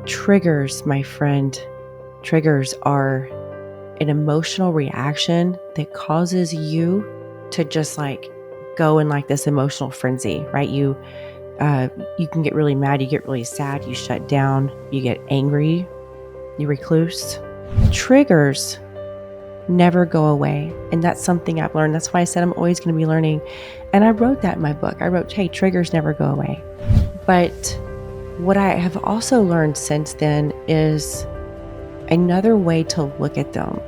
Triggers, my friend, triggers are an emotional reaction that causes you to just go in this emotional frenzy, right? You can get really mad, you get really sad, you shut down, you get angry, you recluse. Triggers never go away. And that's something I've learned. That's why I said I'm always going to be learning. And I wrote that in my book. I wrote, hey, triggers never go away. But what I have also learned since then is another way to look at them.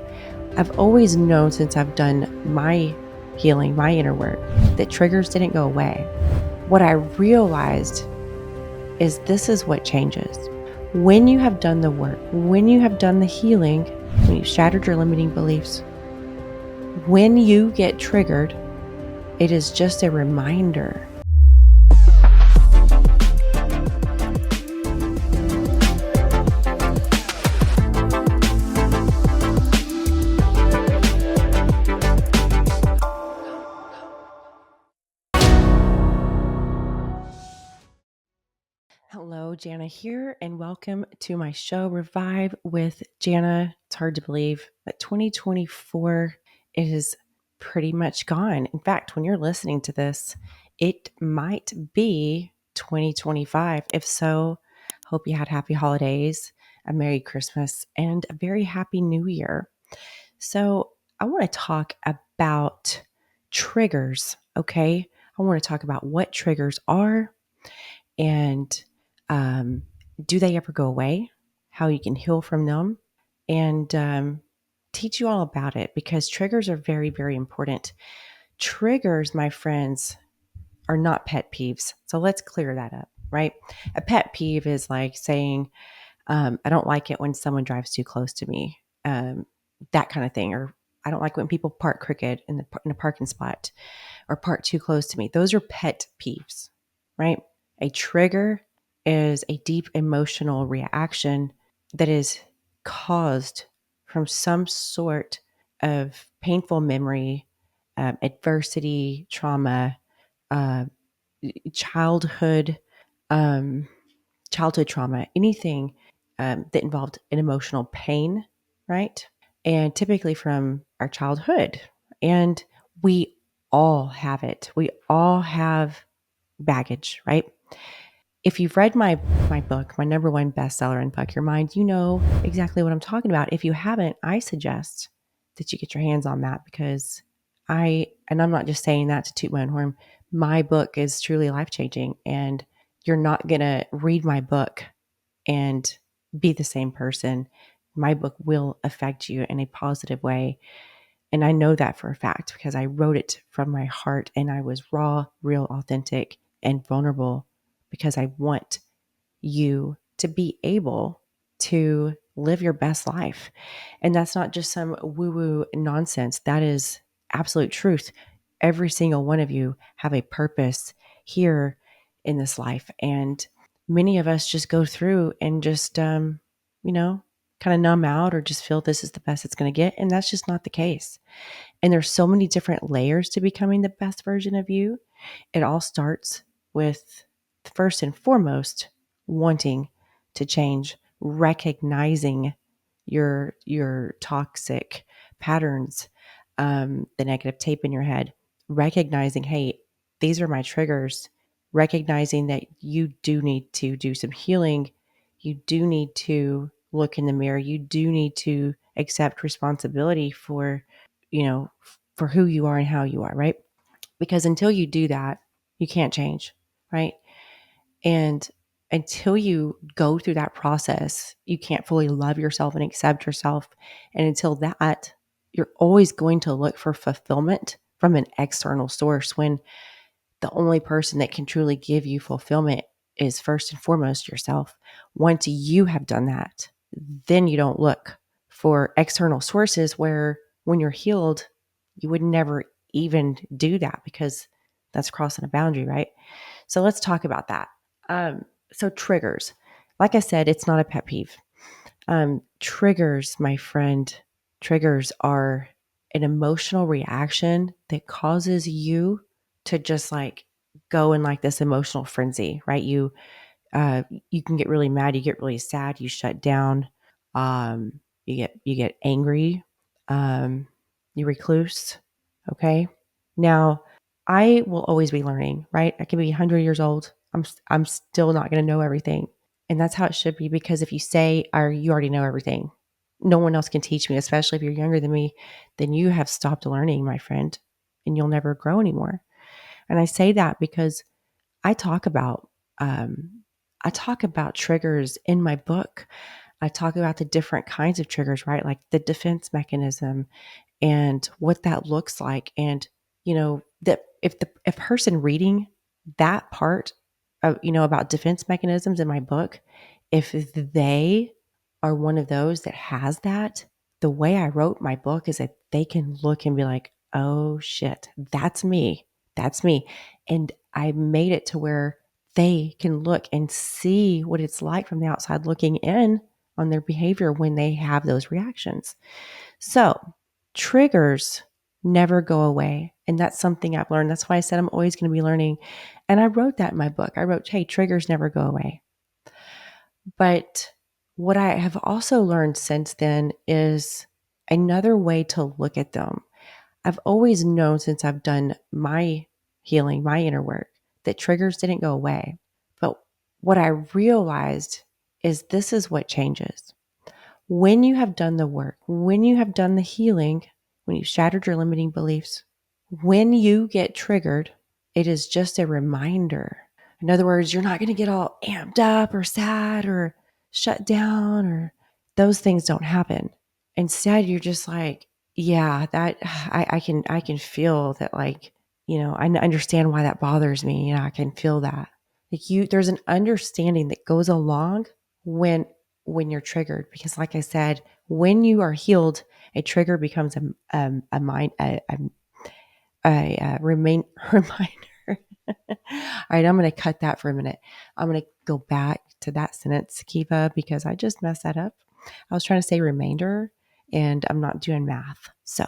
I've always known since I've done my healing, my inner work, that triggers didn't go away. What I realized is this is what changes. When you have done the work, when you have done the healing, when you've shattered your limiting beliefs, when you get triggered, it is just a reminder. Hello, Janna here, and welcome to my show, Revive with Janna. It's hard to believe that 2024 is pretty much gone. In fact, when you're listening to this, it might be 2025. If so, hope you had happy holidays, a Merry Christmas, and a very Happy New Year. So I want to talk about triggers, okay? I want to talk about what triggers are and do they ever go away? How you can heal from them, and teach you all about it because triggers are very, very important. Triggers, my friends, are not pet peeves. So let's clear that up, right? A pet peeve is like saying, I don't like it when someone drives too close to me, that kind of thing. Or I don't like when people park crooked in a parking spot or park too close to me. Those are pet peeves, right? A trigger is a deep emotional reaction that is caused from some sort of painful memory, adversity, trauma, uh, childhood, childhood trauma, anything that involved an emotional pain, right? And typically from our childhood. And we all have it. We all have baggage, right? If you've read my book, my number one bestseller, Unfuck Your Mind, you know exactly what I'm talking about. If you haven't, I suggest that you get your hands on that because and I'm not just saying that to toot my own horn, my book is truly life-changing, and you're not going to read my book and be the same person. My book will affect you in a positive way. And I know that for a fact because I wrote it from my heart and I was raw, real, authentic, and vulnerable because I want you to be able to live your best life. And that's not just some woo-woo nonsense. That is absolute truth. Every single one of you have a purpose here in this life. And many of us just go through and just, kind of numb out or just feel this is the best it's going to get. And that's just not the case. And there's so many different layers to becoming the best version of you. It all starts with, first and foremost, wanting to change, recognizing your toxic patterns, the negative tape in your head, recognizing, hey, these are my triggers, recognizing that you do need to do some healing. You do need to look in the mirror. You do need to accept responsibility for, for who you are and how you are, right? Because until you do that, you can't change, right? And until you go through that process, you can't fully love yourself and accept yourself. And until that, you're always going to look for fulfillment from an external source when the only person that can truly give you fulfillment is first and foremost yourself. Once you have done that, then you don't look for external sources where when you're healed, you would never even do that because that's crossing a boundary, right? So let's talk about that. So triggers, like I said, it's not a pet peeve. Triggers, my friend, triggers are an emotional reaction that causes you to just go in this emotional frenzy, right? You can get really mad, you get really sad, you shut down, you get angry, you recluse. Okay. Now, I will always be learning, right? I can be 100 years old. I'm still not going to know everything. And that's how it should be, because if you say, or you already know everything, no one else can teach me, especially if you're younger than me, then you have stopped learning, my friend, and you'll never grow anymore. And I say that because I talk about um, I talk about triggers in my book. I talk about the different kinds of triggers, right? Like the defense mechanism and what that looks like. And, that if if person reading that part of, about defense mechanisms in my book, if they are one of those that has that, the way I wrote my book is that they can look and be like, oh shit, that's me. That's me. And I made it to where they can look and see what it's like from the outside looking in on their behavior when they have those reactions. So, triggers never go away. And that's something I've learned. That's why I said I'm always going to be learning. And I wrote that in my book. I wrote, hey, triggers never go away. But what I have also learned since then is another way to look at them. I've always known, since I've done my healing, my inner work, that triggers didn't go away. But what I realized is this is what changes. When you have done the work, when you have done the healing, when you've shattered your limiting beliefs, when you get triggered, it is just a reminder. In other words, you're not going to get all amped up or sad or shut down, or those things don't happen. Instead, you're just like, yeah, that I can feel that, like, I understand why that bothers me. I can feel that. Like, there's an understanding that goes along when you're triggered, because like I said, when you are healed, a trigger becomes a mind reminder. All right, I'm going to cut that for a minute. I'm going to go back to that sentence, Kiva, because I just messed that up. I was trying to say remainder, and I'm not doing math. So,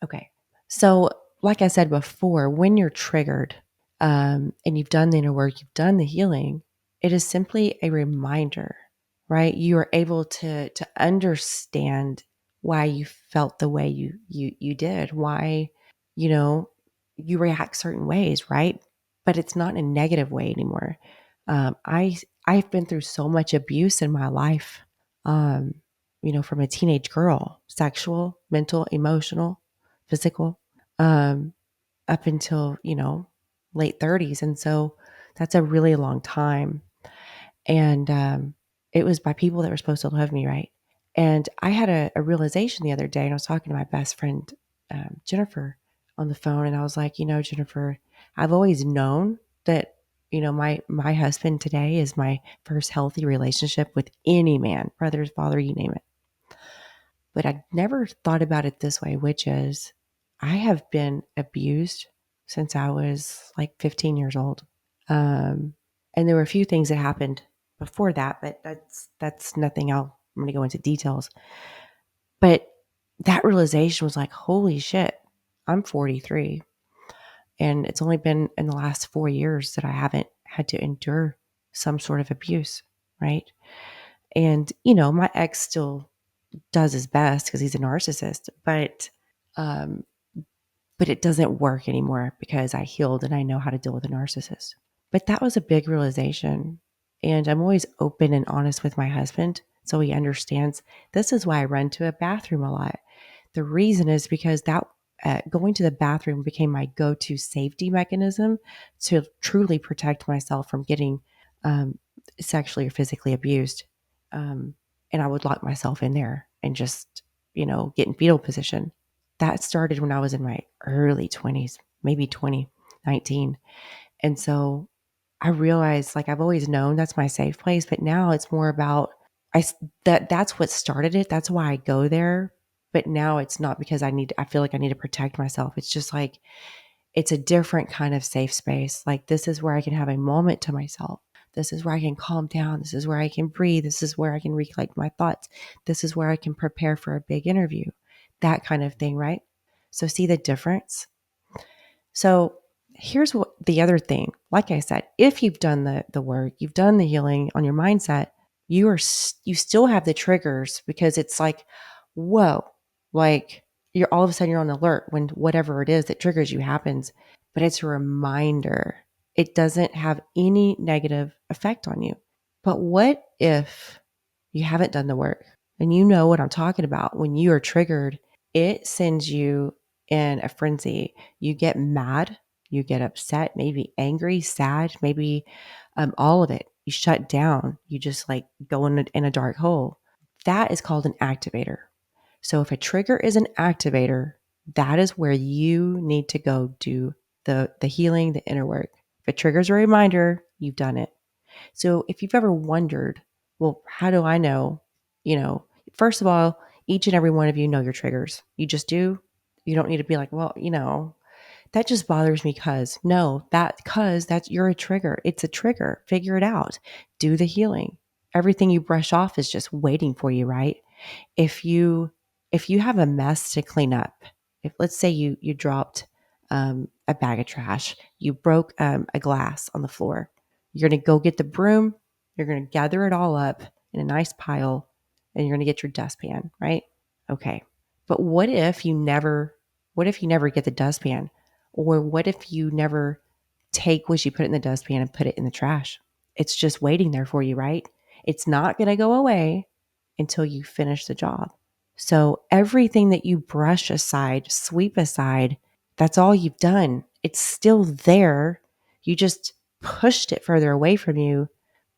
okay. So, like I said before, when you're triggered, and you've done the inner work, you've done the healing, it is simply a reminder, right? You are able to understand why you felt the way you did, why you react certain ways, right? But it's not in a negative way anymore. I've been through so much abuse in my life, um, from a teenage girl, sexual, mental, emotional, physical, um, up until late 30s, and so that's a really long time. And it was by people that were supposed to love me, right? And I had a realization the other day, and I was talking to my best friend, Jennifer, on the phone, and I was like, Jennifer, I've always known that my husband today is my first healthy relationship with any man, brother, father, you name it. But I never thought about it this way, which is I have been abused since I was like 15 years old. Um, and there were a few things that happened before that, but that's nothing. I'm going to go into details. But that realization was like, holy shit, I'm 43. And it's only been in the last 4 years that I haven't had to endure some sort of abuse, right? And, my ex still does his best because he's a narcissist, um, but it doesn't work anymore because I healed and I know how to deal with a narcissist. But that was a big realization. And I'm always open and honest with my husband so he understands this is why I run to a bathroom a lot. The reason is because that going to the bathroom became my go-to safety mechanism to truly protect myself from getting um, sexually or physically abused. And I would lock myself in there and just, get in fetal position. That started when I was in my early 20s, maybe 2019. And so I realized, like, I've always known that's my safe place, but now it's more about that's what started it. That's why I go there. But now it's not because I feel like I need to protect myself. It's just like, it's a different kind of safe space. Like, this is where I can have a moment to myself. This is where I can calm down. This is where I can breathe. This is where I can recollect my thoughts. This is where I can prepare for a big interview, that kind of thing, right? So, see the difference? So, here's what the other thing. Like I said, if you've done the work, you've done the healing on your mindset, you still have the triggers because it's like, whoa, like you're all of a sudden you're on alert when whatever it is that triggers you happens, but it's a reminder. It doesn't have any negative effect on you. But what if you haven't done the work and you know what I'm talking about? When you are triggered, it sends you in a frenzy. You get mad, you get upset, maybe angry, sad, maybe all of it. You shut down. You just like go in a dark hole. That is called an activator. So if a trigger is an activator, that is where you need to go do the healing, the inner work. If a trigger is a reminder, you've done it. So if you've ever wondered, well, how do I know? First of all, each and every one of you know your triggers. You just do. You don't need to be like, well, that just bothers me because that's you're a trigger. It's a trigger. Figure it out. Do the healing. Everything you brush off is just waiting for you, right? If you have a mess to clean up, if let's say you dropped a bag of trash, you broke a glass on the floor, you're going to go get the broom, you're going to gather it all up in a nice pile, and you're going to get your dustpan, right? Okay. But what if you never get the dustpan? Or what if you never take what you put in the dustpan and put it in the trash? It's just waiting there for you, right? It's not going to go away until you finish the job. So everything that you brush aside, sweep aside, that's all you've done. It's still there. You just pushed it further away from you,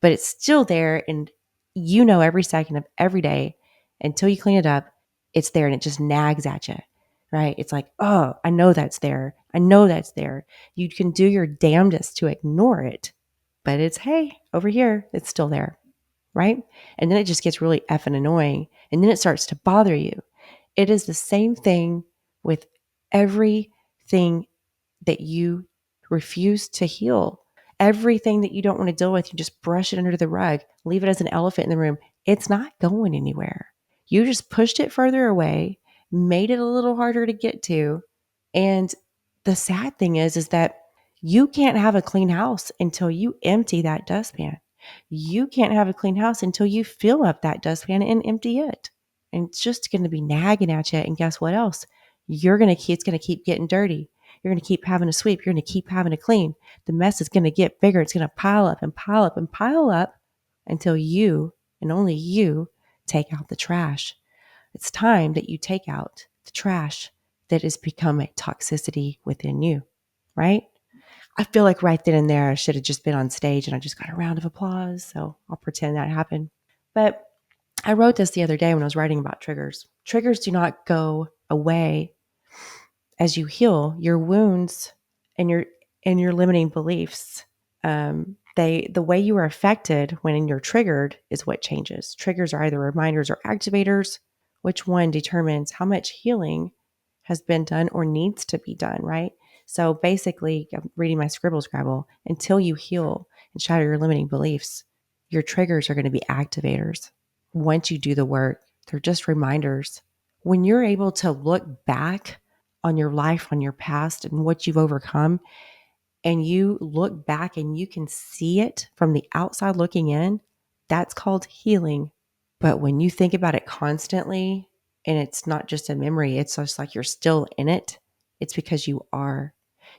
but it's still there. And every second of every day until you clean it up, it's there and it just nags at you, right? It's like, oh, I know that's there. I know that's there. You can do your damnedest to ignore it, but hey, over here, it's still there, right? And then it just gets really effing annoying. And then it starts to bother you. It is the same thing with everything that you refuse to heal. Everything that you don't want to deal with, you just brush it under the rug, leave it as an elephant in the room. It's not going anywhere. You just pushed it further away, made it a little harder to get to. And the sad thing is that you can't have a clean house until you empty that dustpan. You can't have a clean house until you fill up that dustpan and empty it. And it's just going to be nagging at you. And guess what else? It's going to keep getting dirty. You're going to keep having to sweep. You're going to keep having to clean. The mess is going to get bigger. It's going to pile up and pile up and pile up until you and only you take out the trash. It's time that you take out the trash that has become a toxicity within you, right? I feel like right then and there, I should have just been on stage and I just got a round of applause. So I'll pretend that happened. But I wrote this the other day when I was writing about triggers. Triggers do not go away as you heal your wounds and your limiting beliefs. The way you are affected when you're triggered is what changes. Triggers are either reminders or activators. Which one determines how much healing has been done or needs to be done, right? So basically, I'm reading my scribble scrabble. Until you heal and shatter your limiting beliefs, your triggers are going to be activators. Once you do the work, they're just reminders. When you're able to look back on your life, on your past, and what you've overcome, and you look back and you can see it from the outside looking in, that's called healing. But when you think about it constantly and it's not just a memory, it's just like you're still in it, it's because you are.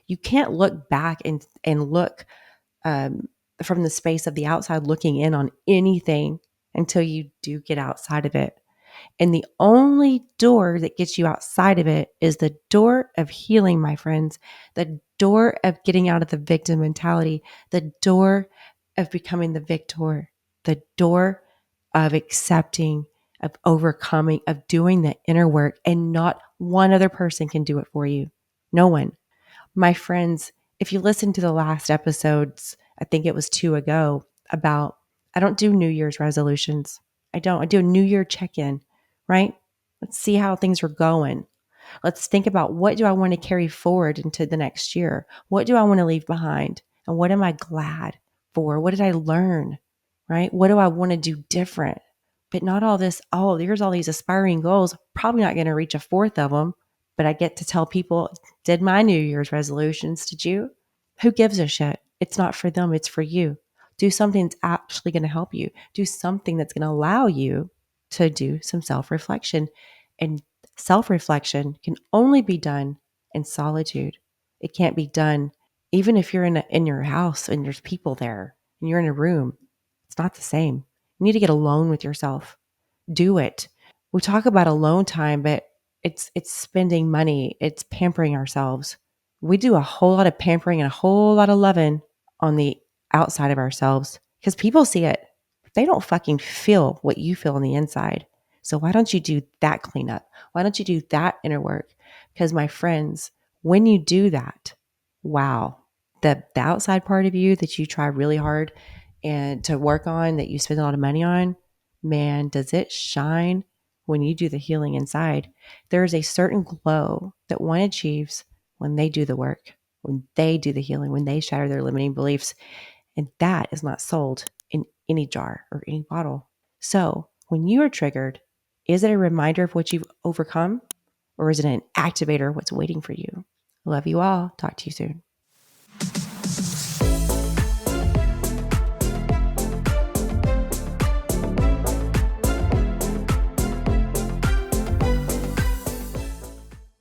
You can't look back and look from the space of the outside looking in on anything until you do get outside of it. And the only door that gets you outside of it is the door of healing, my friends, the door of getting out of the victim mentality, the door of becoming the victor, the door of accepting, of overcoming, of doing the inner work. And not one other person can do it for you. No one. My friends, if you listen to the last episodes, I think it was 2 ago, about I don't do New Year's resolutions. I don't. I do a New Year check-in, right? Let's see how things are going. Let's think about what do I want to carry forward into the next year? What do I want to leave behind? And what am I glad for? What did I learn? Right? What do I want to do different? But not all this, oh, here's all these aspiring goals. Probably not going to reach a fourth of them, but I get to tell people, did my New Year's resolutions? Did you? Who gives a shit? It's not for them, it's for you. Do something that's actually going to help you. Do something that's going to allow you to do some self reflection. And self reflection can only be done in solitude. It can't be done even if you're in your house and there's people there and you're in a room. It's not the same. You need to get alone with yourself. Do it. We talk about alone time, but it's spending money, it's pampering ourselves. We do a whole lot of pampering and a whole lot of loving on the outside of ourselves because people see it. They don't fucking feel what you feel on the inside. So why don't you do that cleanup? Why don't you do that inner work? Because my friends, when you do that, wow, the outside part of you that you try really hard and to work on, that you spend a lot of money on, man, does it shine when you do the healing inside. There is a certain glow that one achieves when they do the work, when they do the healing, when they shatter their limiting beliefs. And that is not sold in any jar or any bottle. So when you are triggered, is it a reminder of what you've overcome, or is it an activator of what's waiting for you? Love you all. Talk to you soon.